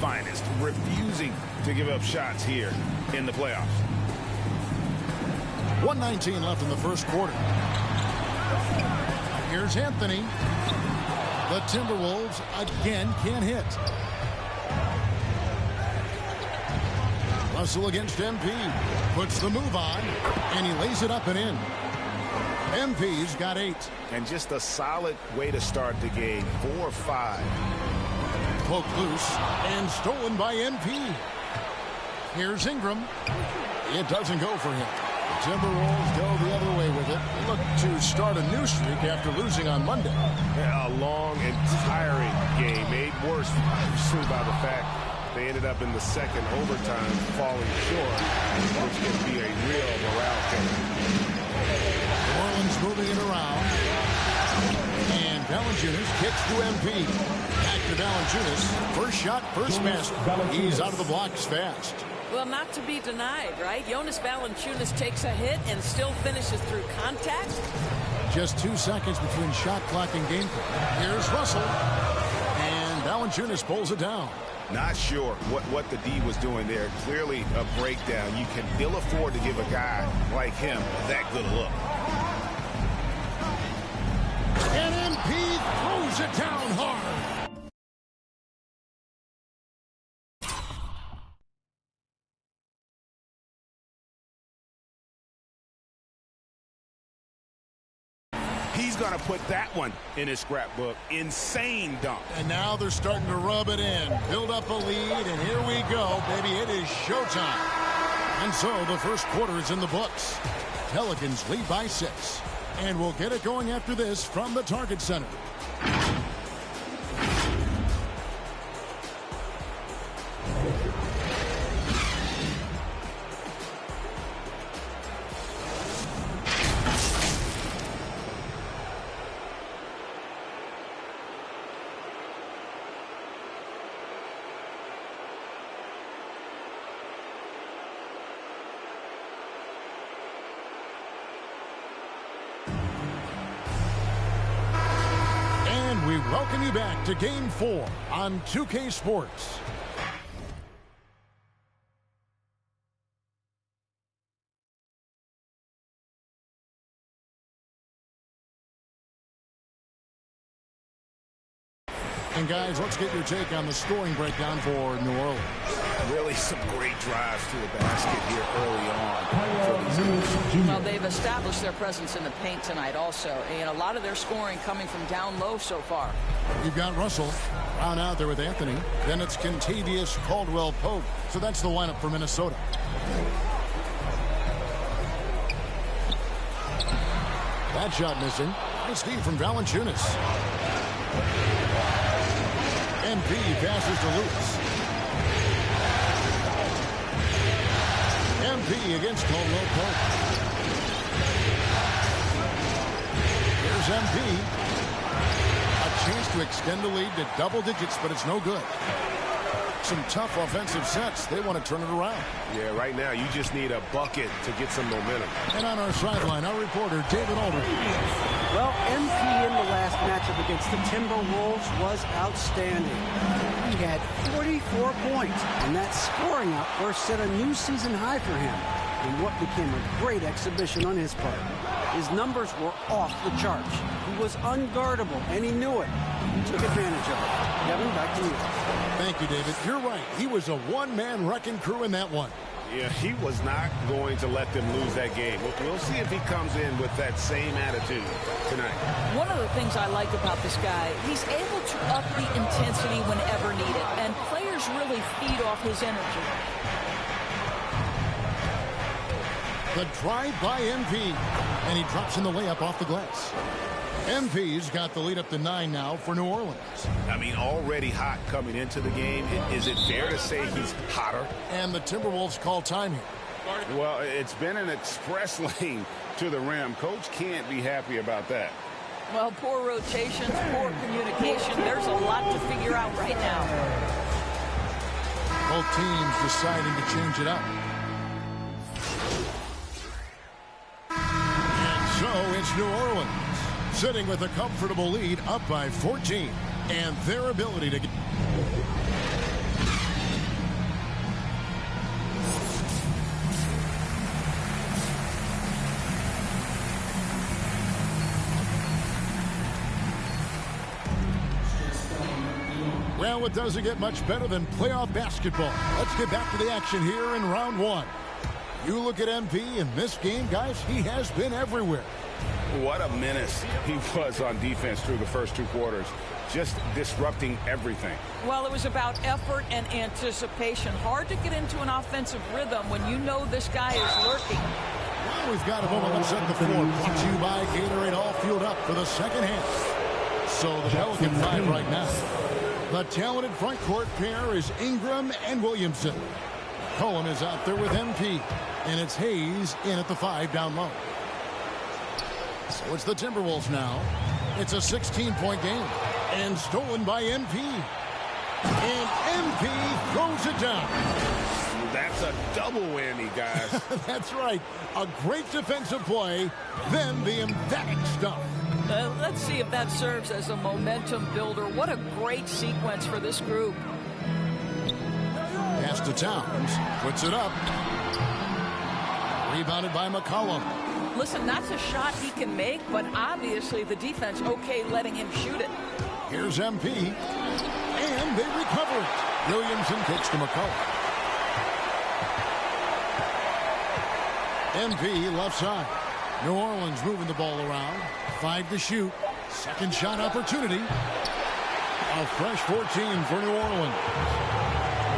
finest, refusing to give up shots here in the playoffs. 1:19 left in the first quarter. Here's Anthony. The Timberwolves again can't hit. Russell against MP. Puts the move on, and he lays it up and in. MP's got 8. And just a solid way to start the game. 4-5. Poked loose and stolen by MP. Here's Ingram. It doesn't go for him. The Timberwolves go the other way with it. They look to start a new streak after losing on Monday. Yeah, a long and tiring game, made worse by the fact they ended up in the second overtime falling short, which can be a real morale killer. New Orleans moving it around. And Valanciunas kicks to MP. Back to Valanciunas. First shot, first basket. He's out of the blocks fast. Well, not to be denied, right? Jonas Valanciunas takes a hit and still finishes through contact. Just 2 seconds between shot clock and game clock. Here's Russell. And Valanciunas pulls it down. Not sure what the D was doing there. Clearly a breakdown. You can ill afford to give a guy like him that good a look. And MP throws it down hard. He's going to put that one in his scrapbook. Insane dunk. And now they're starting to rub it in. Build up a lead, and here we go, baby. It is showtime. And so the first quarter is in the books. Pelicans lead by 6. And we'll get it going after this from the Target Center. We welcome you back to Game 4 on 2K Sports. And guys, let's get your take on the scoring breakdown for New Orleans. Really some great drives to the basket here early on. Well, they've established their presence in the paint tonight also, and a lot of their scoring coming from down low so far. You've got Russell Brown out there with Anthony. Then it's Kentavious Caldwell-Pope. So that's the lineup for Minnesota. That shot missing. Nice feed from Valanciunas. MP passes to Lewis. MP against Caldwell-Pope. Here's MP. A chance to extend the lead to double digits, but it's no good. Some tough offensive sets. They want to turn it around. Yeah, right now you just need a bucket to get some momentum. And on our sideline, our reporter, David Aldridge. Well, MP in the last matchup against the Timberwolves was outstanding. He had 44 points, and that scoring outburst set a new season high for him in what became a great exhibition on his part. His numbers were off the charts. He was unguardable, and he knew it. He took advantage of it. Kevin, back to you. Thank you, David. You're right. He was a one-man wrecking crew in that one. Yeah, he was not going to let them lose that game. We'll see if he comes in with that same attitude tonight. One of the things I like about this guy, he's able to up the intensity whenever needed, and players really feed off his energy. The drive by MP, and he drops in the layup off the glass. MP's got the lead up to 9 now for New Orleans. I mean, already hot coming into the game. Is it fair to say he's hotter? And the Timberwolves call time here. Well, it's been an express lane to the rim. Coach can't be happy about that. Well, poor rotations, poor communication. There's a lot to figure out right now. Both teams deciding to change it up. And so it's New Orleans, sitting with a comfortable lead up by 14. And their ability to get... Well, it doesn't get much better than playoff basketball. Let's get back to the action here in round one. You look at MP in this game, guys, he has been everywhere. What a menace he was on defense through the first two quarters. Just disrupting everything. Well, it was about effort and anticipation. Hard to get into an offensive rhythm when you know this guy is lurking. Well, we've got a moment left at the floor. Brought to you by Gatorade, all fueled up for the second half. So the Pelican 5 right now. The talented front court pair is Ingram and Williamson. Cohen is out there with MP. And it's Hayes in at the 5 down low. So it's the Timberwolves now. It's a 16-point game. And stolen by MP. And MP throws it down. That's a double whammy, guys. That's right. A great defensive play, then the emphatic stuff. Let's see if that serves as a momentum builder. What a great sequence for this group. Pass to Towns. Puts it up. Rebounded by McCollum. Listen, that's a shot he can make, but obviously the defense okay letting him shoot it. Here's MP. And they recover it. Williamson kicks to McCollum. MP left side. New Orleans moving the ball around. 5 to shoot. Second shot opportunity. A fresh 14 for New Orleans.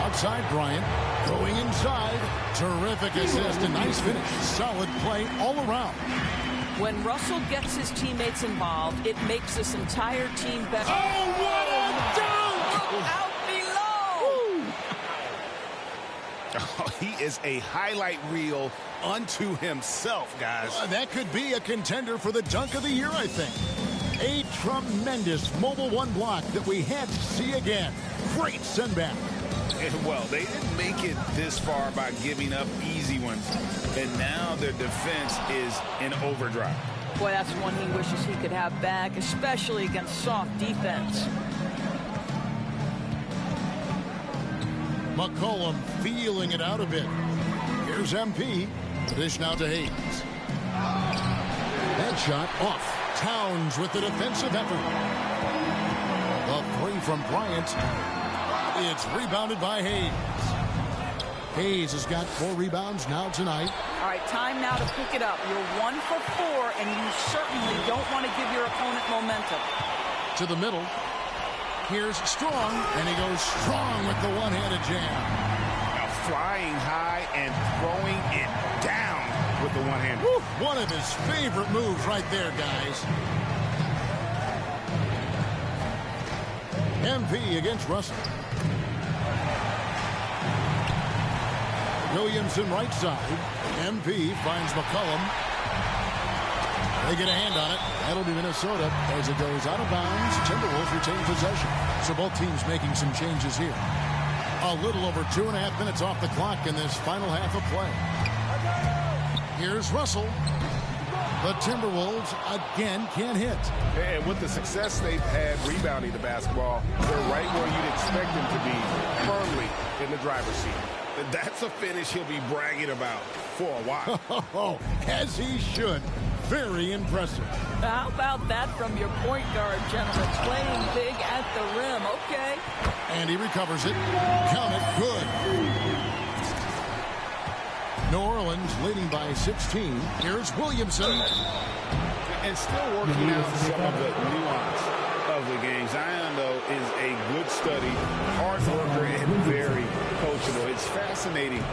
Outside Bryant. Going inside. Terrific assist. A nice finish. Solid play all around. When Russell gets his teammates involved, it makes this entire team better. Oh, what a dunk! Out below! Oh, he is a highlight reel unto himself, guys. That could be a contender for the dunk of the year, I think. A tremendous Mobile One block that we had to see again. Great send back. Well, they didn't make it this far by giving up easy ones. And now their defense is in overdrive. Boy, that's one he wishes he could have back, especially against soft defense. McCollum feeling it out a bit. Here's MP. The dish now to Hayes. That shot off. Towns with the defensive effort. The 3 from Bryant. It's rebounded by Hayes. Hayes has got 4 rebounds now tonight. All right, time now to pick it up. You're 1 for 4, and you certainly don't want to give your opponent momentum. To the middle. Here's Strong, and he goes strong with the one-handed jam. Now flying high and throwing it down with the one hand. One of his favorite moves right there, guys. MP against Russell. Williamson right side. MP finds McCollum. They get a hand on it. That'll be Minnesota as it goes out of bounds. Timberwolves retain possession. So both teams making some changes here. A little over 2.5 minutes off the clock in this final half of play. Here's Russell. The Timberwolves again can't hit. And with the success they've had rebounding the basketball, they're right where you'd expect them to be, firmly in the driver's seat. That's a finish he'll be bragging about for a while. As he should. Very impressive. How about that from your point guard, gentlemen? Playing big at the rim. Okay. And he recovers it. Count it. Good. New Orleans leading by 16. Here's Williamson. And still working out some of the nuance of the game. Zion, though, is a good study, hard worker, and very coachable. It's fascinating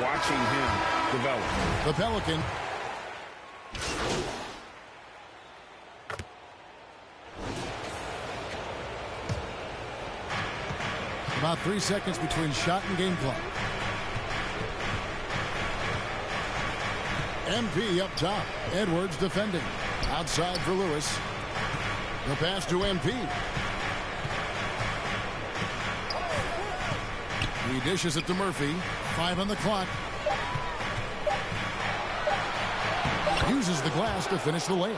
watching him develop. The Pelican. About 3 seconds between shot and game clock. MP up top. Edwards defending. Outside for Lewis. The pass to MP. He dishes it to Murphy. 5 on the clock. Uses the glass to finish the layup.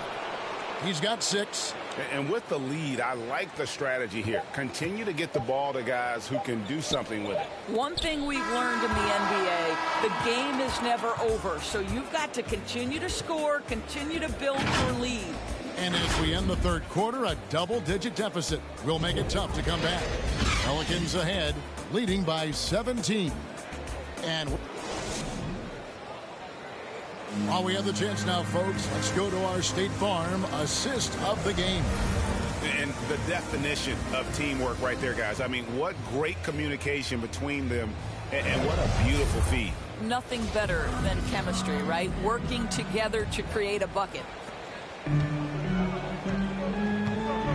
He's got 6. And with the lead, I like the strategy here. Continue to get the ball to guys who can do something with it. One thing we've learned in the NBA, the game is never over. So you've got to continue to score, continue to build your lead. And as we end the third quarter, a double-digit deficit will make it tough to come back. Pelicans ahead, leading by 17. And while we have the chance now, folks, let's go to our State Farm assist of the game. And the definition of teamwork right there, guys. I mean, what great communication between them, and what a beautiful feed. Nothing better than chemistry, right? Working together to create a bucket.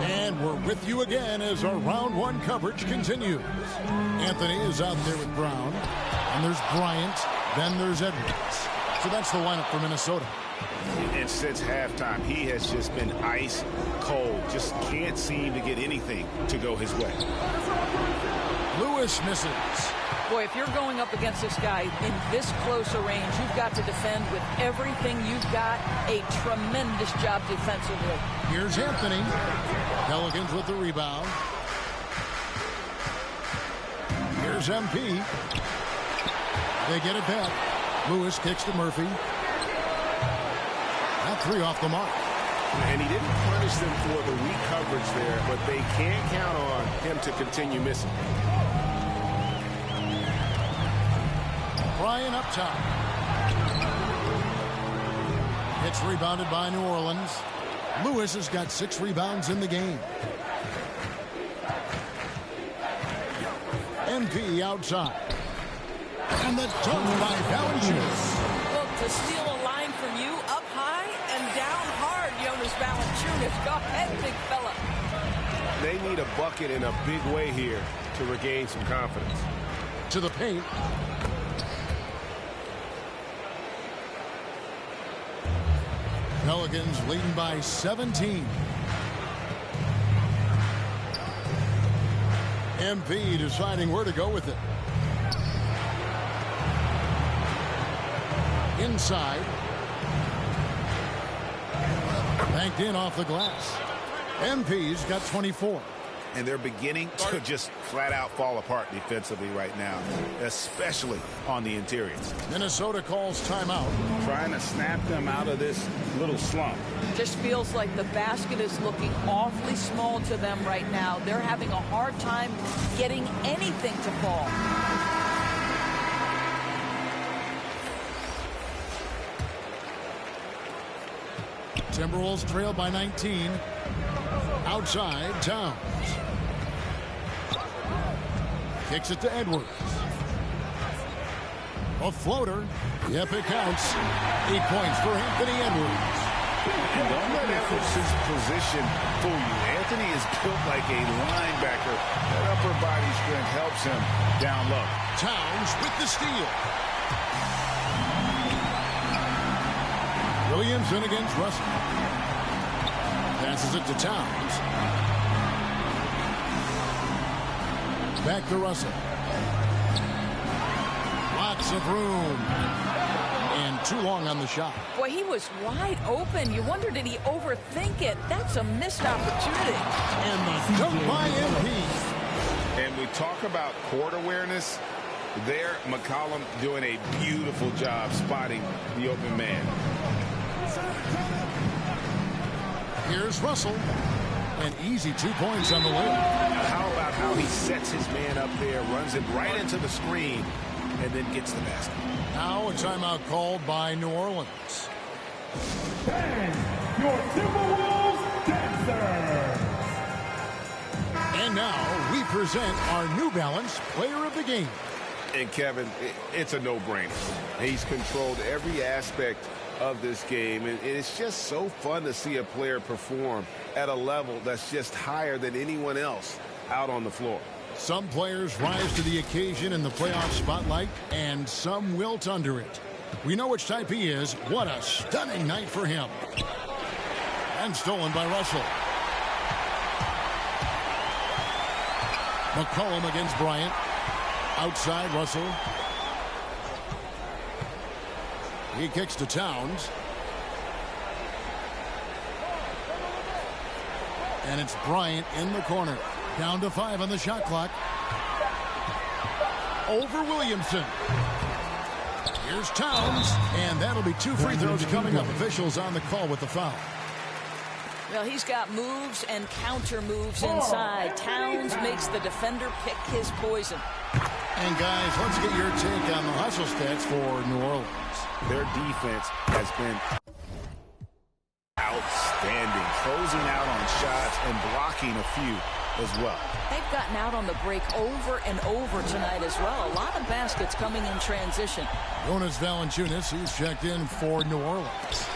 And we're with you again as our round one coverage continues. Anthony is out there with Brown. And there's Bryant. Then there's Edwards. So that's the lineup for Minnesota. And since halftime, he has just been ice cold. Just can't seem to get anything to go his way. Lewis misses. Boy, if you're going up against this guy in this close a range, you've got to defend with everything you've got. A tremendous job defensively. Here's Anthony. Pelicans with the rebound. Here's MP. They get it back. Lewis kicks to Murphy. That three off the mark. And he didn't punish them for the weak coverage there, but they can't count on him to continue missing. Bryant up top. It's rebounded by New Orleans. Lewis has got 6 rebounds in the game. MP outside. And the dunk by Valanciunas. Well, to steal a line from you up high and down hard, Jonas Valanciunas. Go ahead, big fella. They need a bucket in a big way here to regain some confidence. To the paint. Pelicans leading by 17. MP deciding where to go with it. Inside. Banked in off the glass. MP's got 24. And they're beginning to just flat out fall apart defensively right now, especially on the interiors. Minnesota calls timeout. Trying to snap them out of this little slump. Just feels like the basket is looking awfully small to them right now. They're having a hard time getting anything to fall. Timberwolves trail by 19. Outside, Towns. Kicks it to Edwards. A floater. Yep, it counts. 8 points for Anthony Edwards. And don't let Edwards' position fool you. Anthony is built like a linebacker. That upper body strength helps him down low. Towns with the steal. Williamson against Russell. Passes it to Towns. Back to Russell. Lots of room. And too long on the shot. Boy, he was wide open. You wonder, did he overthink it? That's a missed opportunity. And the dunk by MP. And we talk about court awareness. There, McCollum doing a beautiful job spotting the open man. Here's Russell. An easy 2 points on the way. How about how he sets his man up there, runs it right into the screen, and then gets the basket. Now a timeout called by New Orleans. And your Timberwolves dancers. And now we present our New Balance Player of the Game. And Kevin, it's a no-brainer. He's controlled every aspect of this game, and it's just so fun to see a player perform at a level that's just higher than anyone else out on the floor. Some players rise to the occasion in the playoff spotlight, and some wilt under it. We know which type he is. What a stunning night for him. And stolen by Russell. McCollum against Bryant. Outside Russell. He kicks to Towns. And it's Bryant in the corner. Down to 5 on the shot clock. Over Williamson. Here's Towns. And that'll be 2 free throws coming up. Officials on the call with the foul. Well, he's got moves and counter moves inside. Towns makes the defender pick his poison. And guys, let's get your take on the hustle stats for New Orleans. Their defense has been outstanding, closing out on shots and blocking a few as well. They've gotten out on the break over and over tonight as well. A lot of baskets coming in transition. Jonas Valanciunas, he's checked in for New Orleans.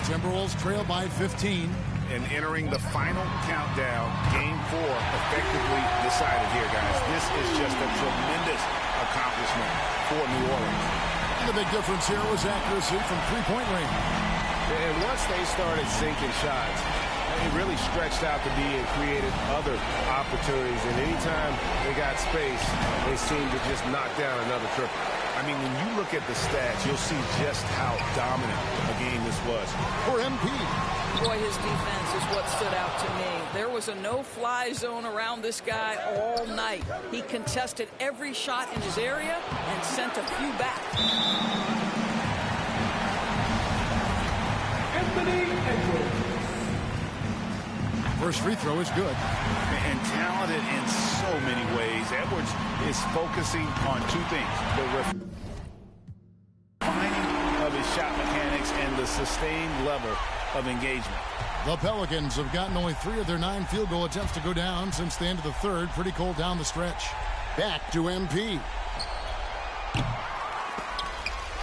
Timberwolves trail by 15. And entering the final countdown, Game 4 effectively decided here, guys. This is just a tremendous accomplishment for New Orleans. And the big difference here was accuracy from three-point range. And once they started sinking shots, it really stretched out to be and created other opportunities. And anytime they got space, they seemed to just knock down another triple. I mean, when you look at the stats, you'll see just how dominant a game this was. For MP. Boy, his defense is what stood out to me. There was a no-fly zone around this guy all night. He contested every shot in his area and sent a few back. Anthony Edwards. First free throw is good. And talented in so many ways. Edwards is focusing on two things. The refining of his shot mechanics and the sustained level of engagement. The Pelicans have gotten only 3 of their 9 field goal attempts to go down since the end of the third. Pretty cold down the stretch. Back to MP.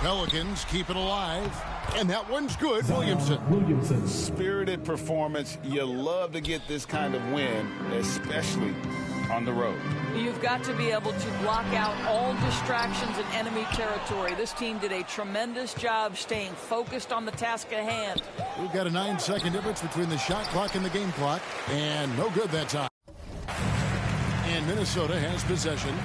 Pelicans keep it alive. And that one's good. Williamson. Spirited performance. You love to get this kind of win, especially on the road. You've got to be able to block out all distractions in enemy territory. This team did a tremendous job staying focused on the task at hand. We've got a 9-second difference between the shot clock and the game clock. And no good that time. And Minnesota has possession.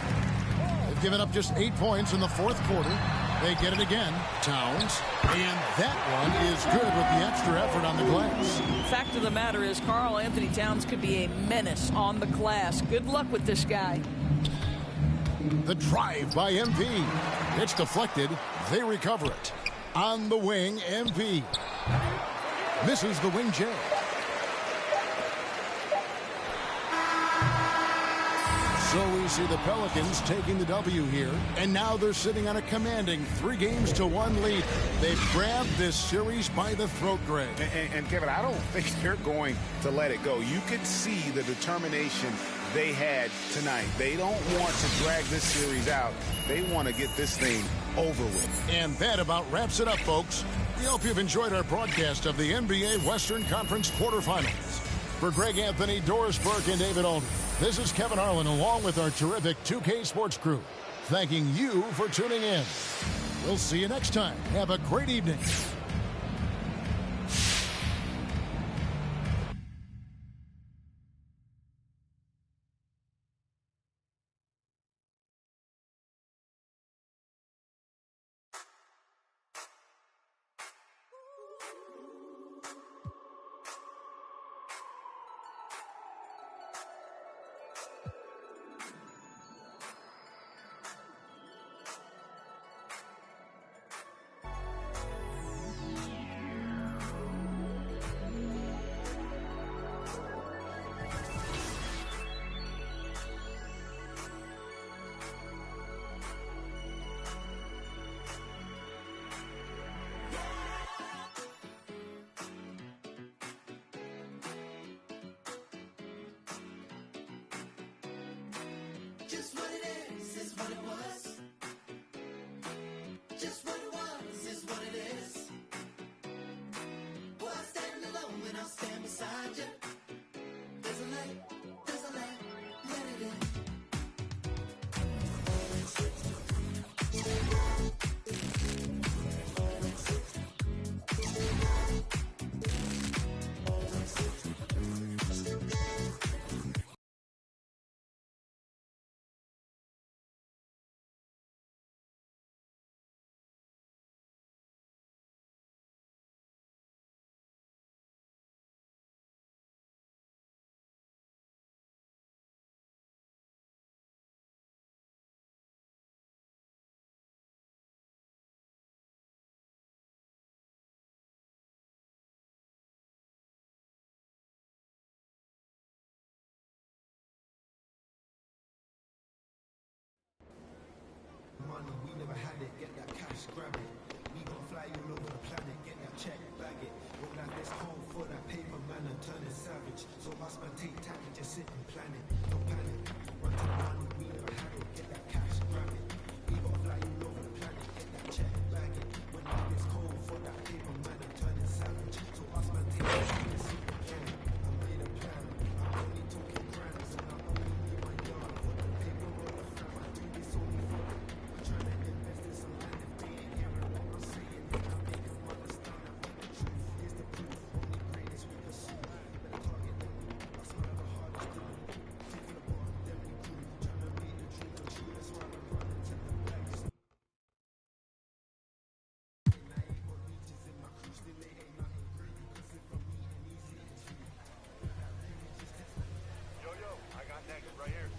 They've given up just 8 points in the fourth quarter. They get it again. Towns. And that one is good with the extra effort on the glass. Fact of the matter is Karl Anthony Towns could be a menace on the glass. Good luck with this guy. The drive by MP. It's deflected. They recover it. On the wing, MP. Misses the wing J. So we see the Pelicans taking the W here, and now they're sitting on a commanding 3-1 lead. They've grabbed this series by the throat, Greg. And Kevin, I don't think they're going to let it go. You could see the determination they had tonight. They don't want to drag this series out. They want to get this thing over with. And that about wraps it up, folks. We hope you've enjoyed our broadcast of the NBA Western Conference quarterfinals. For Greg Anthony, Doris Burke, and David Aldridge, this is Kevin Harlan along with our terrific 2K Sports crew, thanking you for tuning in. We'll see you next time. Have a great evening. Just what it is what it was. Just what it was is what it is. Boy, I stand alone and I'll stand beside you. There's a light, let it in. never had it, get that cash, grab it. We gon' fly you all over the planet, get that check, bag it. Look like this home for that paper man and turn it savage. So must man take time and just sit and plan it. Don't panic, run to the money, we never had it, get that cash, grab it. We gon' fly you all over the planet, get that check, bag it. When life is cold for that paper man and turn it savage. So must man take time and sit and plan it. I made a plan, I'm only talking grands and I'm only in my yard for the paper roll of fam. I do this only for them. I'm trying to invest in some land if they ain't hearing what I'm saying. Then I make them understand that when the truth is the proof. Only greatness we pursue. Better target them. I smell the hardest doing. Taking the ball, then we crew. Trying to make the dream come true. That's why I'm running to the back. I ain't got leeches in my crew. Still they ain't nothing great. You can sit from me and easy as you. Yo, I got next right here.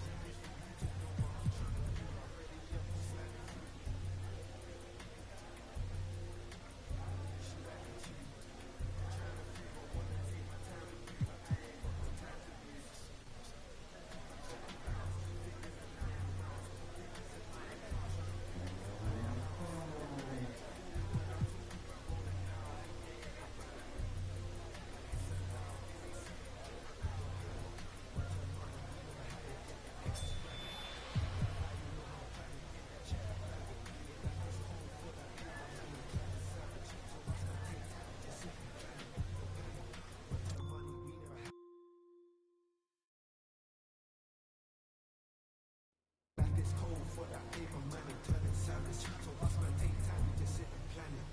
Life is cold for that paper man and turn it savage. So must man take time and just sit and plan it.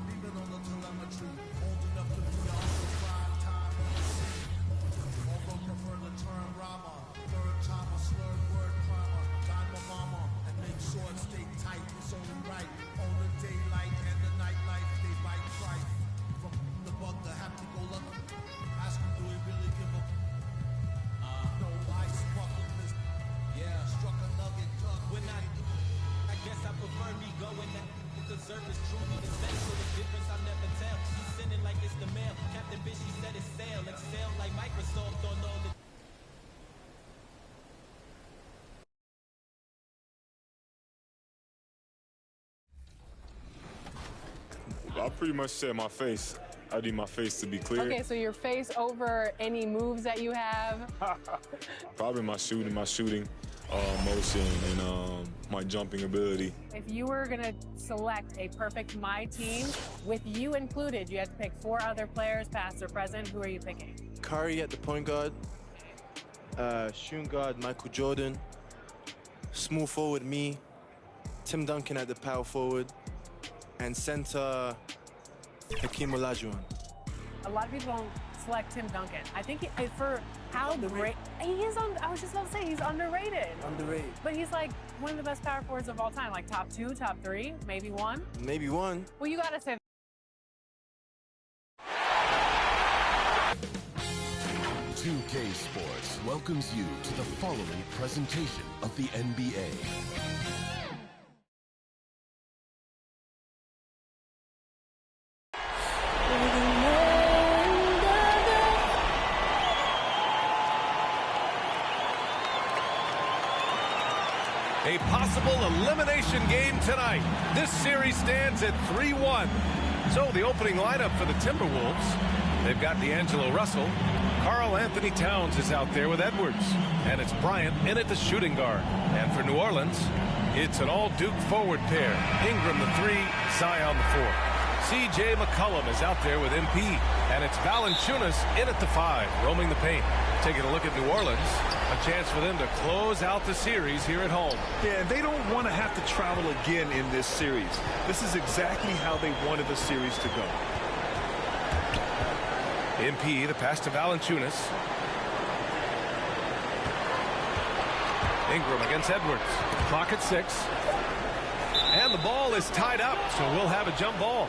Leaving on the telemetry, old enough to be on the prime time MC. Although prefer the term rama, third time a slurred word primer. Time my mama and make sure it stay tight. It's only right. On the daylight and the nightlife, they bite right. From the bug to happy go lucky. Ask him, do he really give a no ice bucket list? Yeah, struck a nugget, tug. When I guess I prefer me going that the service truly the same. So the difference I never tell. She's sending like it's the mail. Captain Bitch, she said it's sale. Excel like Microsoft on all the. I pretty much said my face. I need my face to be clear. Okay, so your face over any moves that you have? Probably my shooting motion, and my jumping ability. If you were gonna select a perfect My Team, with you included, you had to pick 4 other players, past or present. Who are you picking? Curry at the point guard, shooting guard Michael Jordan, small forward me, Tim Duncan at the power forward, and center Hakeem Olajuwon. A lot of people don't select Tim Duncan. I think for how great he is I was just about to say he's underrated. Underrated. But he's like one of the best power forwards of all time, like top 2, top 3, maybe 1. Maybe 1. Well, you gotta say. 2K Sports welcomes you to the following presentation of the NBA. A possible elimination game tonight. This series stands at 3-1. So the opening lineup for the Timberwolves, they've got D'Angelo Russell. Karl Anthony Towns is out there with Edwards. And it's Bryant in at the shooting guard. And for New Orleans, it's an all-Duke forward pair. Ingram the 3, Zion the 4. C.J. McCollum is out there with MP. And it's Valanciunas in at the 5, roaming the paint. Taking a look at New Orleans. A chance for them to close out the series here at home. Yeah, and they don't want to have to travel again in this series. This is exactly how they wanted the series to go. MP, the pass to Valanciunas. Ingram against Edwards. Clock at 6. And the ball is tied up, so we'll have a jump ball.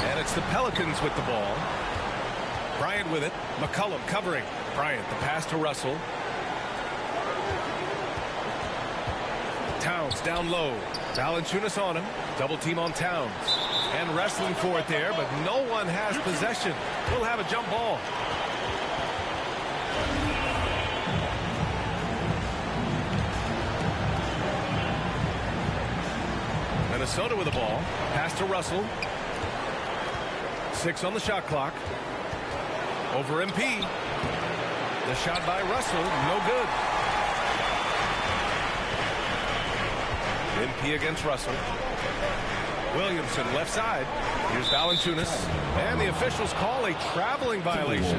And it's the Pelicans with the ball. Bryant with it. McCollum covering. Bryant, the pass to Russell. Towns down low. Valanciunas on him. Double team on Towns. And wrestling for it there, but no one has possession. We'll have a jump ball. Minnesota with the ball. Pass to Russell. 6 on the shot clock. Over MP. The shot by Russell, no good. MP against Russell. Williamson left side. Here's Valanciunas. And the officials call a traveling violation.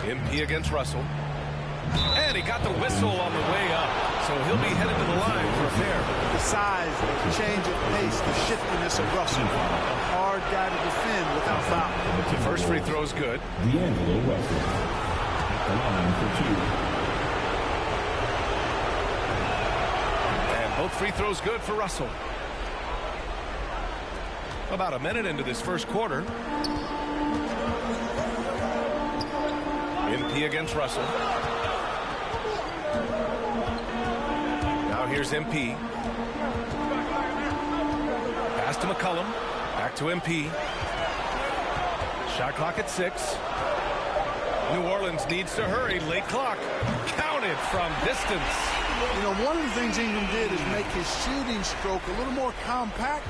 MP against Russell. And he got the whistle on the way up. So he'll be headed to the line for a fair. The size, the change of pace, the shiftiness of Russell. A hard guy to defend without foul. The first free throw is good. D'Angelo Russell at the line for 2. And both free throws good for Russell. About a minute into this first quarter. MP against Russell. Now here's MP. Pass to McCollum. Back to MP. Shot clock at 6. New Orleans needs to hurry. Late clock. Counted from distance. You know, one of the things Ingram did is make his shooting stroke a little more compact,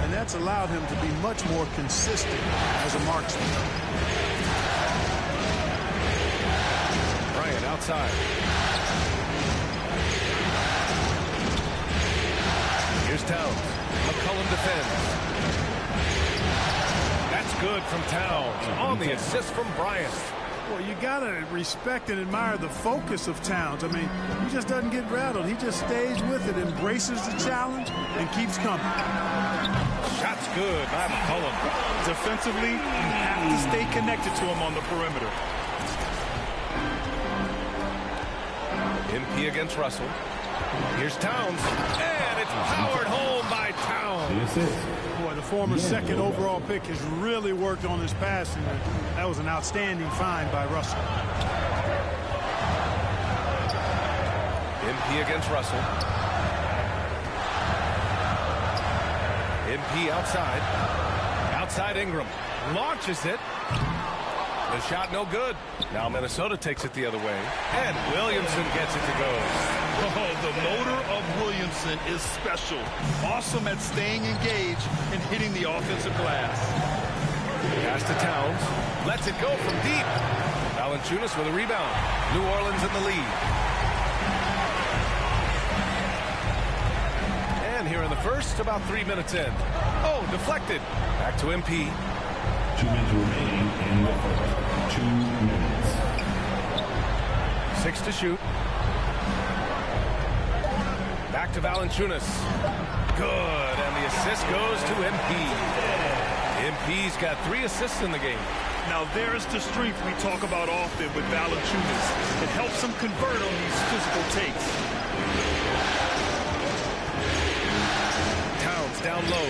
and that's allowed him to be much more consistent as a marksman. Bryant outside. Here's Towns. McCollum defends. That's good from Towns on the assist from Bryant. Well, you got to respect and admire the focus of Towns. I mean, he just doesn't get rattled. He just stays with it, embraces the challenge, and keeps coming. Shot's good by McCollum. Defensively, you have to stay connected to him on the perimeter. MP against Russell. Here's Towns. And it's powered home by Towns. Boy, the former second overall pick has really worked on his passing. That was an outstanding find by Russell. MP against Russell. MP outside. Outside Ingram. Launches it. The shot no good. Now Minnesota takes it the other way. And Williamson gets it to go. Oh, the motor of Williamson is special. Awesome at staying engaged and hitting the offensive glass. Pass to Towns. Lets it go from deep. Valanciunas with a rebound. New Orleans in the lead. And here in the first, about 3 minutes in. Oh, deflected. Back to MP. 2 minutes remaining in the first. 2 minutes. 6 to shoot. Back to Valanciunas. Good, and the assist goes to MP. MP's got 3 assists in the game. Now there's the strength we talk about often with Valanciunas. It helps him convert on these physical takes. Towns down low.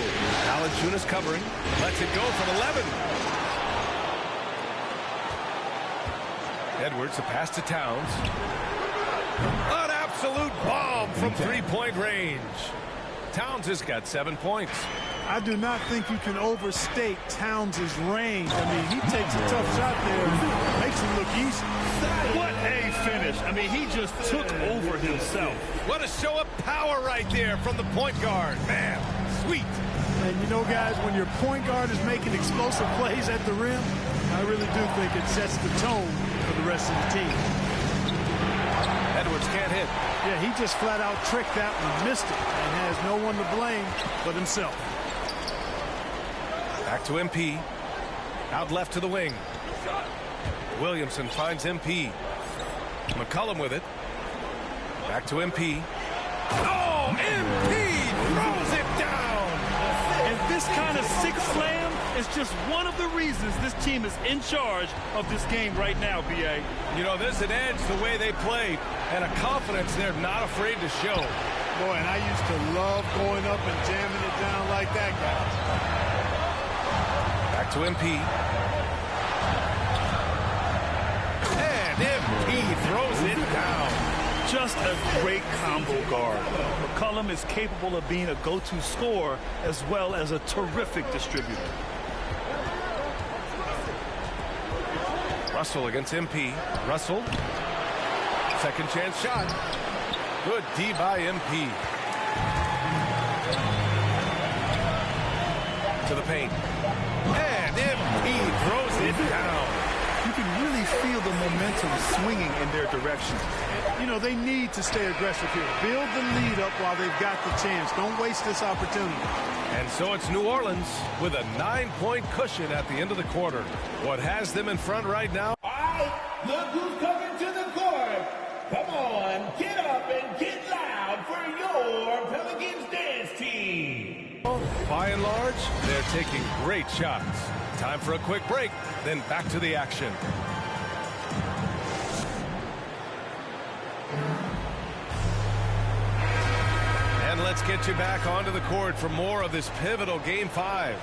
Valanciunas covering. Lets it go from 11. Edwards, a pass to Towns. An absolute bomb from three-point range. Towns has got 7 points. I do not think you can overstate Towns' range. I mean, he takes a tough shot there and makes it look easy. What a finish. I mean, he just took over himself. What a show of power right there from the point guard. Man, sweet. And you know, guys, when your point guard is making explosive plays at the rim, I really do think it sets the tone for the rest of the team. Edwards can't hit. Yeah, he just flat out tricked that one, missed it, and has no one to blame but himself. Back to MP. Out left to the wing. Williamson finds MP. McCollum with it. Back to MP. Oh, MP throws it down. And this kind of six slam is just one of the reasons this team is in charge of this game right now, B.A. You know, there's an edge the way they play and a confidence they're not afraid to show. Boy, and I used to love going up and jamming it down like that, guys. Back to MP. And MP throws it down. Just a great combo guard. McCollum is capable of being a go-to scorer as well as a terrific distributor. Russell against MP. Russell. Second chance shot. Good D by MP. To the paint. And MP throws it down. You can really feel the momentum swinging in their direction. You know, they need to stay aggressive here. Build the lead up while they've got the chance. Don't waste this opportunity. And so it's New Orleans with a 9-point cushion at the end of the quarter. What has them in front right now? All right, look who's coming to the court. Come on, get up and get loud for your Pelicans dance team. By and large, they're taking great shots. Time for a quick break, then back to the action. And let's get you back onto the court for more of this pivotal Game 5.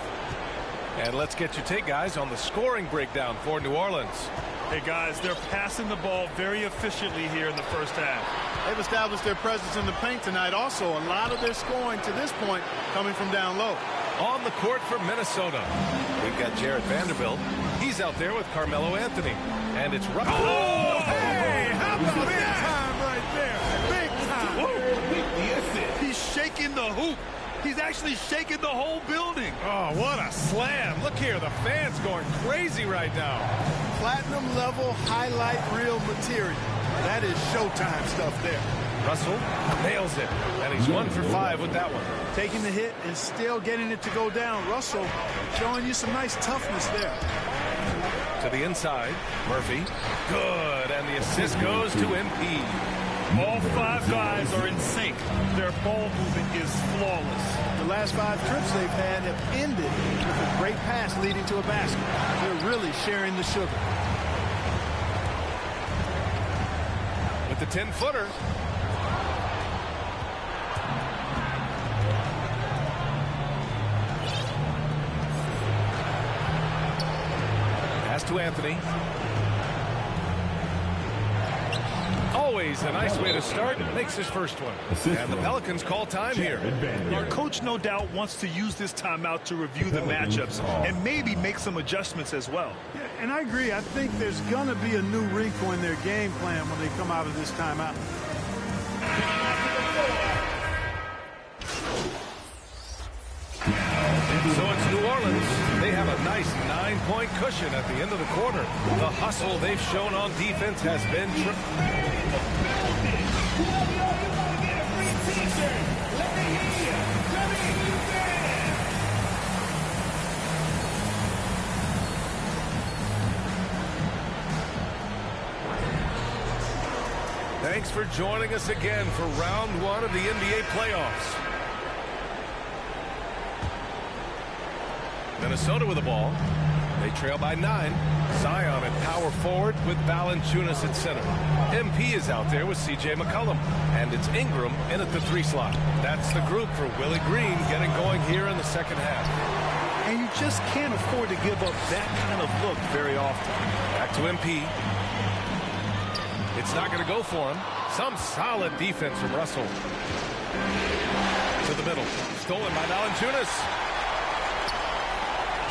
And let's get your take, guys, on the scoring breakdown for New Orleans. Hey, guys, they're passing the ball very efficiently here in the first half. They've established their presence in the paint tonight. Also, a lot of their scoring to this point coming from down low. On the court for Minnesota, we've got Jared Vanderbilt. He's out there with Carmelo Anthony. And it's Russell. Oh, hey, how about big time right there? Big time. Whoa. He's shaking the hoop. He's actually shaking the whole building. Oh, what a slam. Look here, the fans going crazy right now. Platinum level highlight reel material. That is Showtime stuff there. Russell nails it, and he's 1 for 5 with that one. Taking the hit and still getting it to go down. Russell showing you some nice toughness there. To the inside, Murphy. Good, and the assist goes to MP. All 5 guys are in sync. Their ball movement is flawless. The last 5 trips they've had have ended with a great pass leading to a basket. They're really sharing the sugar. With the 10-footer. Pass to Anthony. Always a nice way to start. Makes his first one. And the Pelicans call time here. Our coach no doubt wants to use this timeout to review the matchups and maybe make some adjustments as well. Yeah, and I agree. I think there's going to be a new wrinkle in their game plan when they come out of this timeout. So it's New Orleans. They have a nice 9-point cushion at the end of the quarter. The hustle they've shown on defense has been Thanks for joining us again for round 1 of the NBA playoffs. Minnesota with the ball. They trail by 9. Zion at power forward with Valanciunas at center. MP is out there with C.J. McCollum. And it's Ingram in at the 3 slot. That's the group for Willie Green getting going here in the second half. And you just can't afford to give up that kind of look very often. Back to MP. It's not going to go for him. Some solid defense from Russell. To the middle. Stolen by Valanciunas.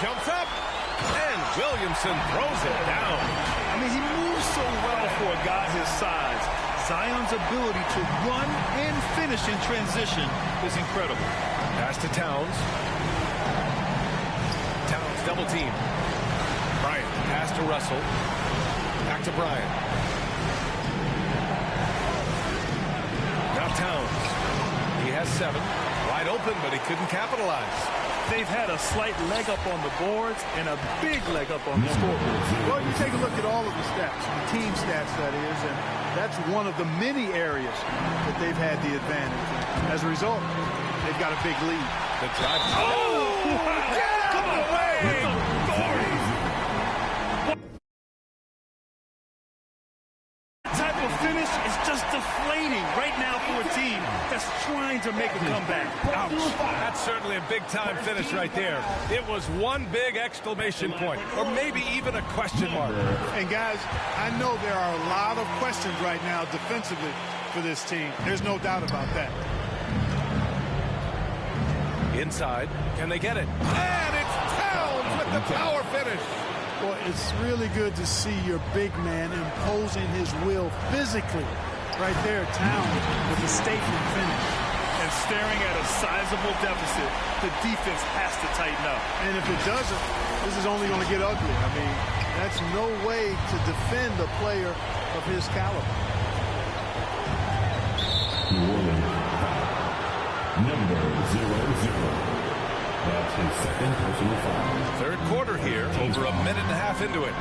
jumps up, and Williamson throws it down. I mean, he moves so well for a guy his size. Zion's ability to run and finish in transition is incredible. Pass to Towns. Towns double team. Bryant pass to Russell. Back to Bryant. Now Towns. He has 7. Wide open, but he couldn't capitalize. They've had a slight leg up on the boards and a big leg up on the scoreboard. Well, you take a look at all of the stats, the team stats, that is, and that's one of the many areas that they've had the advantage. And as a result, they've got a big lead. The drive. Oh! Get out of the way! Type of finish is just deflating right now for a team that's trying to make a comeback. Ouch. That's certainly a big-time finish right there. It was one big exclamation point, or maybe even a question mark. And, guys, I know there are a lot of questions right now defensively for this team. There's no doubt about that. Inside. Can they get it? And it's Towns with the power finish. Well, it's really good to see your big man imposing his will physically. Right there, Towns with a statement finish. And staring at a sizable deficit, the defense has to tighten up. And if it doesn't, this is only going to get ugly. I mean, that's no way to defend a player of his caliber. Number 0-0. That's his second personal foul. Third quarter here, over a minute and a half into it.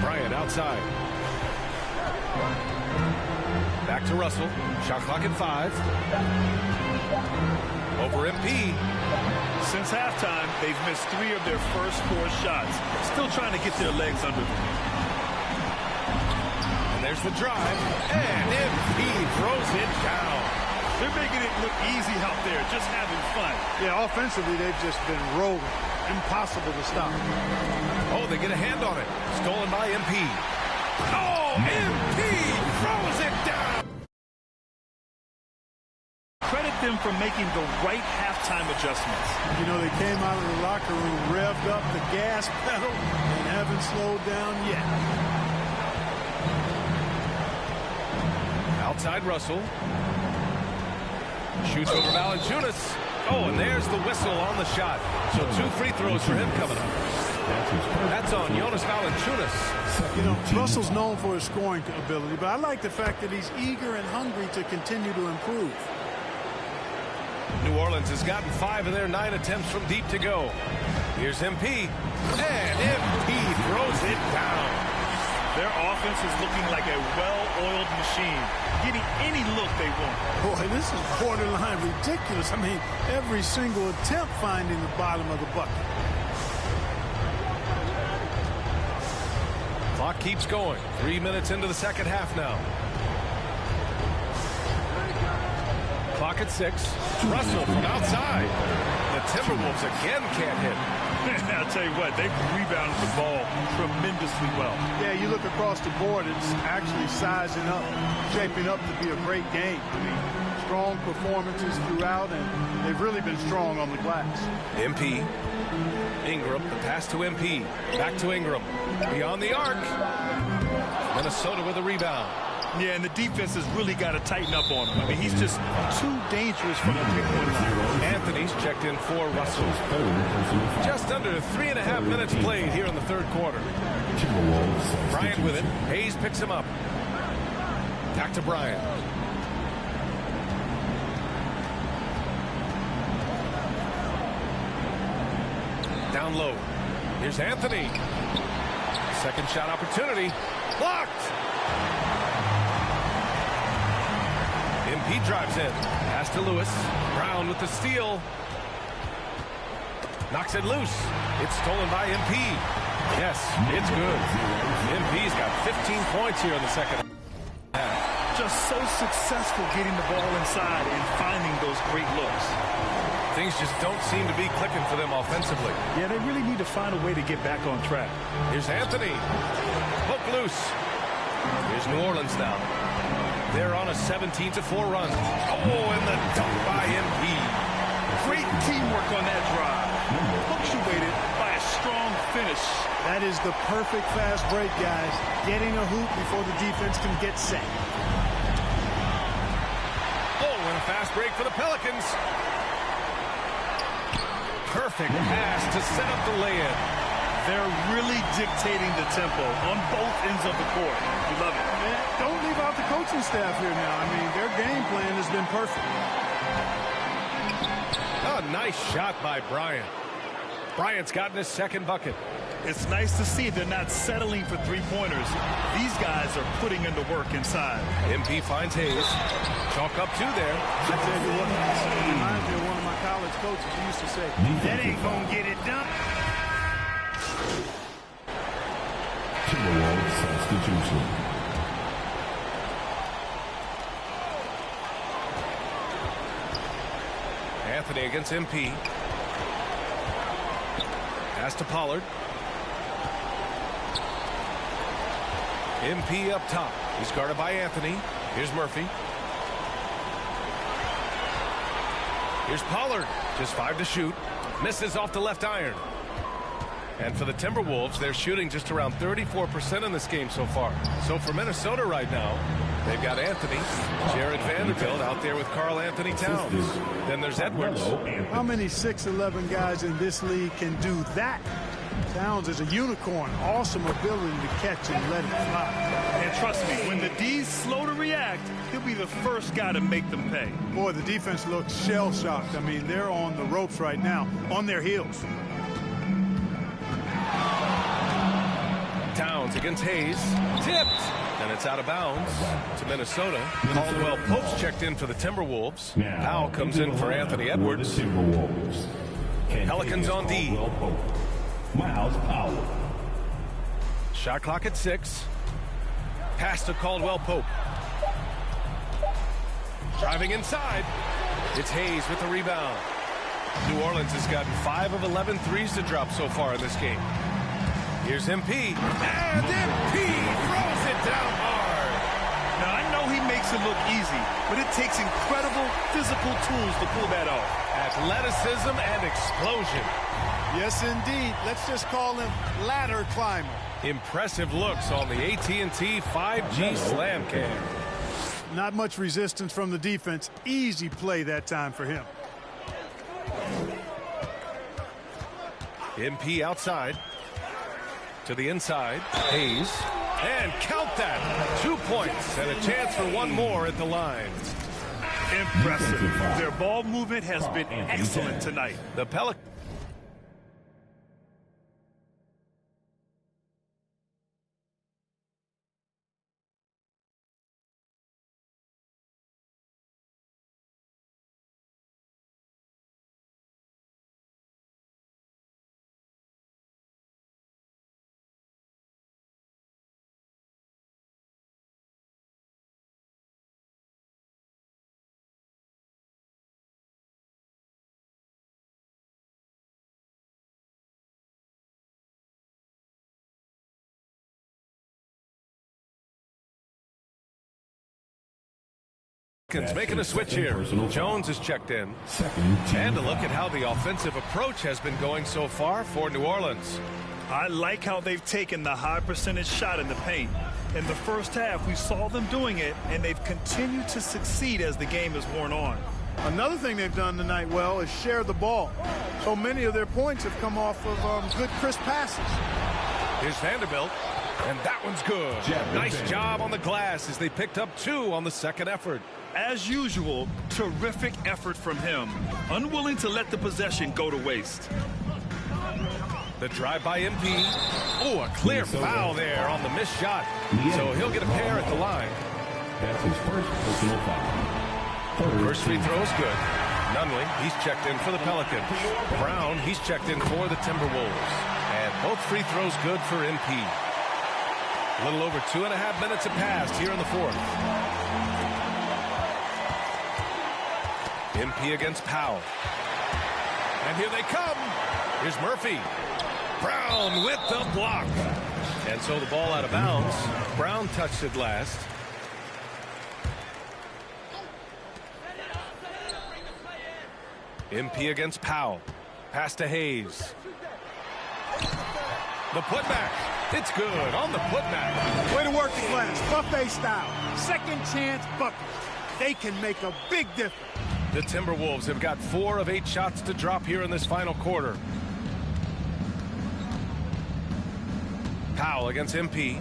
Bryant outside. Back to Russell. Shot clock at 5. Over MP. Since halftime, they've missed 3 of their first 4 shots. Still trying to get their legs under them. And there's the drive. And MP throws it down. They're making it look easy out there, just having fun. Yeah, offensively, they've just been rolling. Impossible to stop. Oh, they get a hand on it. Stolen by MP. Oh, MP throws it down. Credit them for making the right halftime adjustments. You know, they came out of the locker room, revved up the gas pedal, and haven't slowed down yet. Outside Russell. Shoots over Valanciunas. Oh, and there's the whistle on the shot. So 2 free throws for him coming up. That's on Jonas Valanciunas. You know, Russell's known for his scoring ability, but I like the fact that he's eager and hungry to continue to improve. New Orleans has gotten 5 of their 9 attempts from deep to go. Here's MP. And MP throws it down. Their offense is looking like a well-oiled machine, getting any look they want. Boy, this is borderline ridiculous. I mean, every single attempt finding the bottom of the bucket. Clock keeps going. 3 minutes into the second half now. Clock at 6. Russell from outside. The Timberwolves again can't hit. I'll tell you what, they've rebounded the ball tremendously well. Yeah, you look across the board, it's actually sizing up, shaping up to be a great game. I mean, strong performances throughout, and they've really been strong on the glass. MP. Ingram, the pass to MP. Back to Ingram. Beyond the arc. Minnesota with a rebound. Yeah, and the defense has really got to tighten up on him. I mean, he's just too dangerous from the three-point line. Anthony's checked in for Russell. Just under 3.5 minutes played here in the third quarter. Bryant with it. Hayes picks him up. Back to Bryant. Down low. Here's Anthony. Second shot opportunity. Blocked. MP drives in. Pass to Lewis. Brown with the steal. Knocks it loose. It's stolen by MP. Yes, it's good. MP's got 15 points here in the second half. Just so successful getting the ball inside and finding those great looks. Things just don't seem to be clicking for them offensively. Yeah, they really need to find a way to get back on track. Here's Anthony. Hook loose. Here's New Orleans now. They're on a 17-4 run. Oh, and the dunk by MP. Great teamwork on that drive. Punctuated by a strong finish. That is the perfect fast break, guys. Getting a hoop before the defense can get set. Oh, and a fast break for the Pelicans. Perfect pass to set up the lay-in. They're really dictating the tempo on both ends of the court. We love it. Man, don't leave out the coaching staff here now. I mean, their game plan has been perfect. A nice shot by Bryant. Bryant's gotten his second bucket. It's nice to see they're not settling for three-pointers. These guys are putting in the work inside. MP finds Hayes. Chalk up two there. I tell you what, it reminds me of one of my college coaches who used to say, that ain't going to get it done. Timberwolves substitution. Anthony against MP. Pass to Pollard. MP up top. He's guarded by Anthony. Here's Murphy. Here's Pollard. Just 5 to shoot. Misses off the left iron. And for the Timberwolves, they're shooting just around 34% in this game so far. So for Minnesota right now, they've got Anthony, Jared Vanderbilt out there with Karl Anthony Towns. Then there's Edwards. How many 6'11" guys in this league can do that? Towns is a unicorn. Awesome ability to catch and let it fly. And trust me, when the D's slow to react, he'll be the first guy to make them pay. Boy, the defense looks shell-shocked. I mean, they're on the ropes right now, on their heels. Towns against Hayes. Tipped. And it's out of bounds to Minnesota. Caldwell Pope's checked in for the Timberwolves. Powell comes in for Anthony Edwards. Pelicans on D. Miles Powell. Shot clock at 6. Pass to Caldwell Pope. Driving inside. It's Hayes with the rebound. New Orleans has gotten 5 of 11 threes to drop so far in this game. Here's MP. And MP throws it down hard. Now, I know he makes it look easy, but it takes incredible physical tools to pull that off. Athleticism and explosion. Yes, indeed. Let's just call him ladder climber. Impressive looks on the AT&T 5G Slam Cam. Not much resistance from the defense. Easy play that time for him. MP outside. To the inside. Hayes. And count that. 2 points and a chance for one more at the line. Impressive. Their ball movement has been excellent tonight. The Pelicans. Making a switch here. Jones is checked in. And a look at how the offensive approach has been going so far for New Orleans. I like how they've taken the high percentage shot in the paint. In the first half, we saw them doing it, and they've continued to succeed as the game has worn on. Another thing they've done tonight well is share the ball. So many of their points have come off of good, crisp passes. Here's Vanderbilt, and that one's good. Nice job on the glass as they picked up 2 on the second effort. As usual, terrific effort from him. Unwilling to let the possession go to waste. The drive by MP. Oh, a clear foul there on the missed shot. So he'll get a pair at the line. That's his first personal foul. First free throw is good. Nunley, he's checked in for the Pelicans. Brown, he's checked in for the Timberwolves. And both free throws good for MP. A little over 2.5 minutes have passed here in the fourth. MP against Powell. And here they come. Here's Murphy. Brown with the block. And so the ball out of bounds. Brown touched it last. MP against Powell. Pass to Hayes. The putback. It's good on the putback. Way to work the glass. Buffet style. Second chance buckets. They can make a big difference. The Timberwolves have got 4 of 8 shots to drop here in this final quarter. Powell against MP.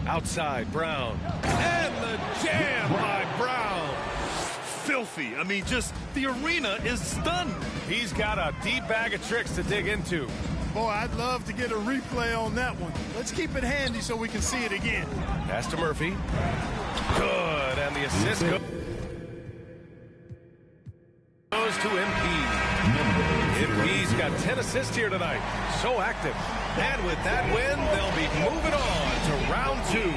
Outside, Brown. And the jam by Brown. Filthy. I mean, just the arena is stunned. He's got a deep bag of tricks to dig into. Boy, I'd love to get a replay on that one. Let's keep it handy so we can see it again. Pass to Murphy. Good, and the assist goes to MP. MP's got 10 assists here tonight. So active. And with that win, they'll be moving on to round 2.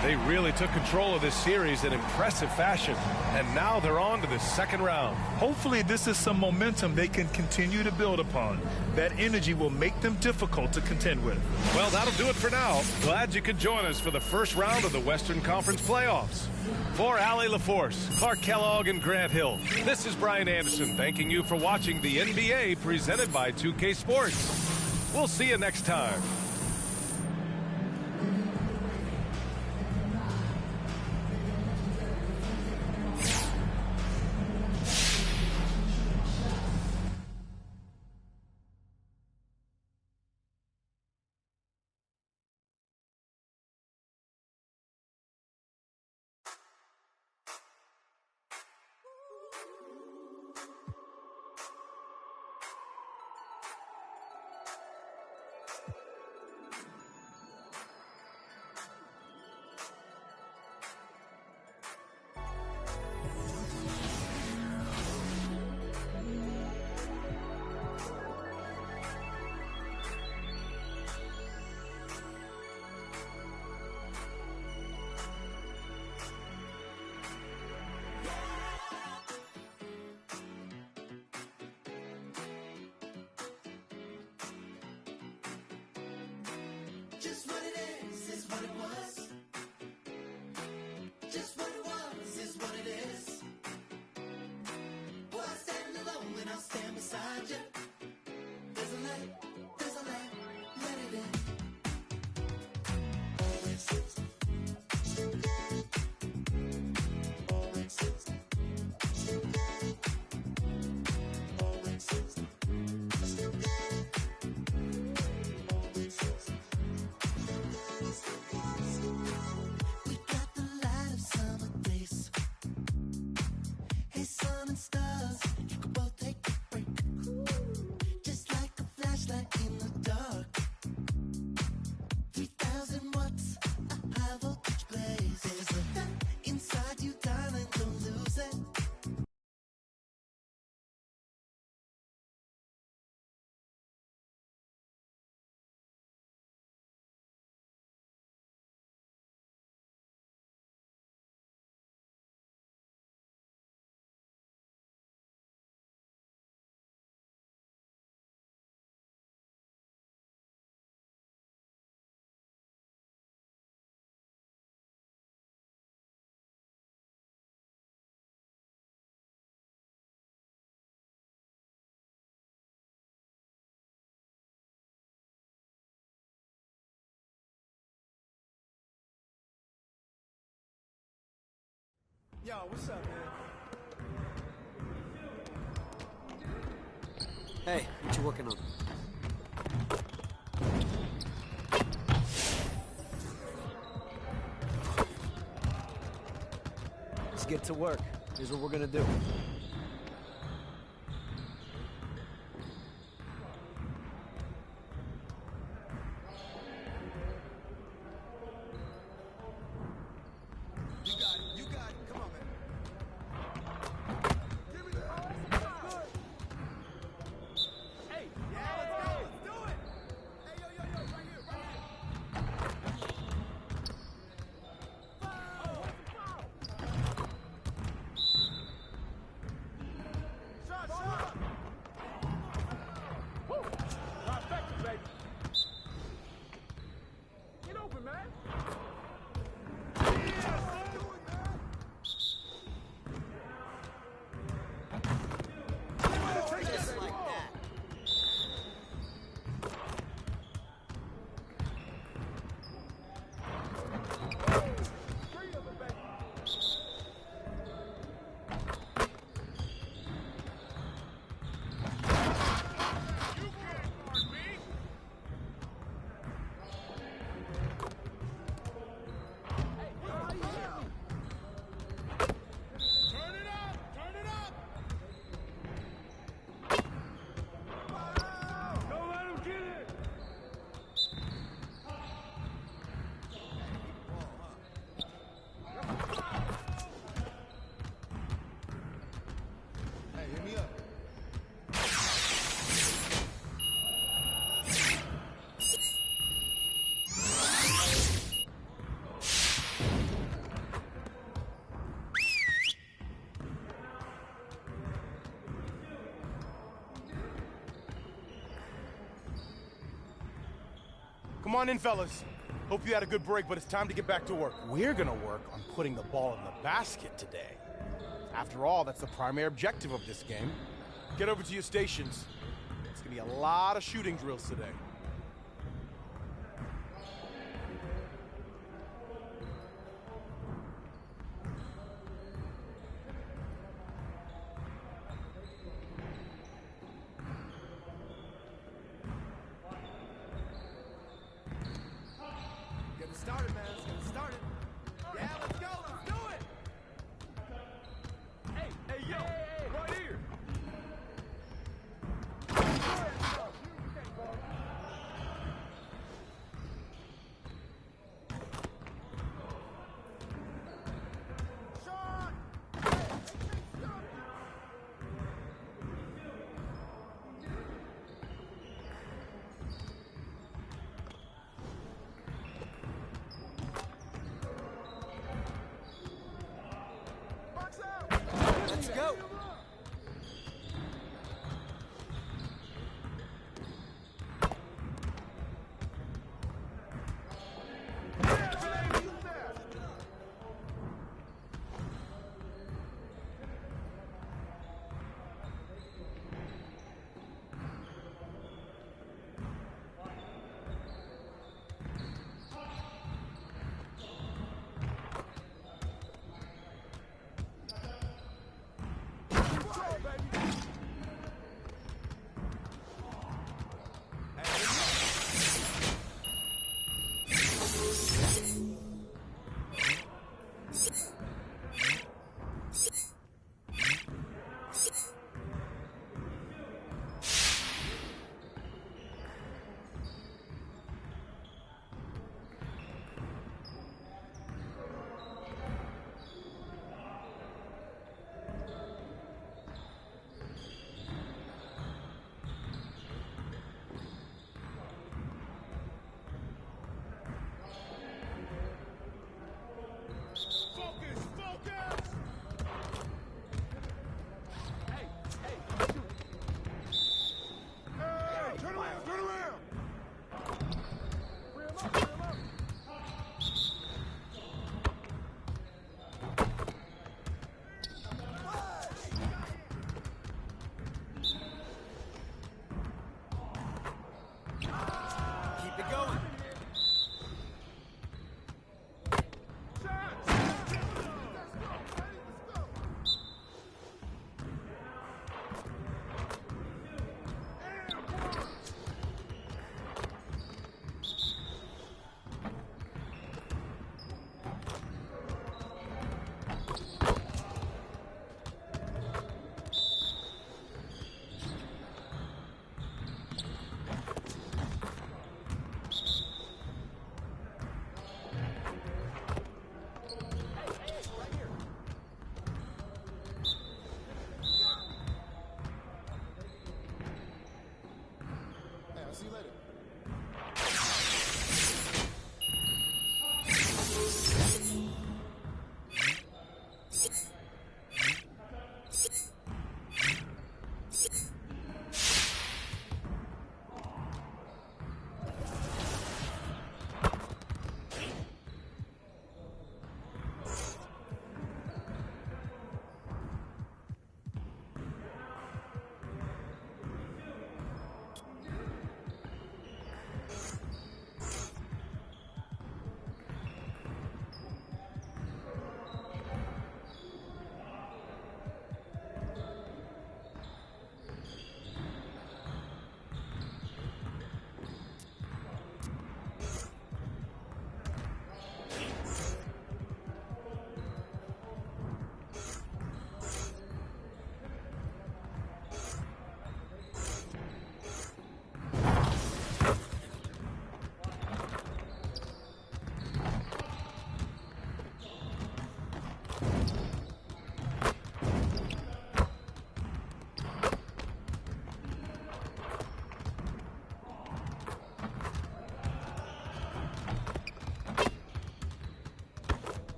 They really took control of this series in impressive fashion, and now they're on to the second round. Hopefully this is some momentum they can continue to build upon. That energy will make them difficult to contend with. Well, that'll do it for now. Glad you could join us for the first round of the Western Conference playoffs. For Allie LaForce, Clark Kellogg, and Grant Hill, this is Brian Anderson thanking you for watching the NBA presented by 2K Sports. We'll see you next time. Just what it is what it was. Just what it was is what it is. Boy, I stand alone and I'll stand beside you. There's a light, let it in. Yo, what's up, man? Hey, what you working on? Let's get to work. Here's what we're gonna do. on in, fellas. Hope you had a good break, but it's time to get back to work. We're gonna work on putting the ball in the basket today. After all, that's the primary objective of this game. Get over to your stations. It's gonna be a lot of shooting drills today. Get it started, man. Let's get it started. Yeah, let's go. Let's do it. Hey, yo, right here. Let's go.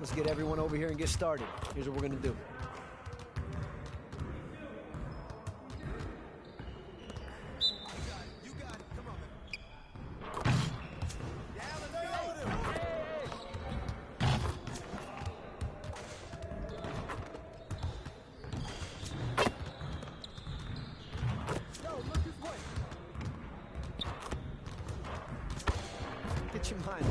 Let's get everyone over here and get started. Here's what we're going to do. Get your mind.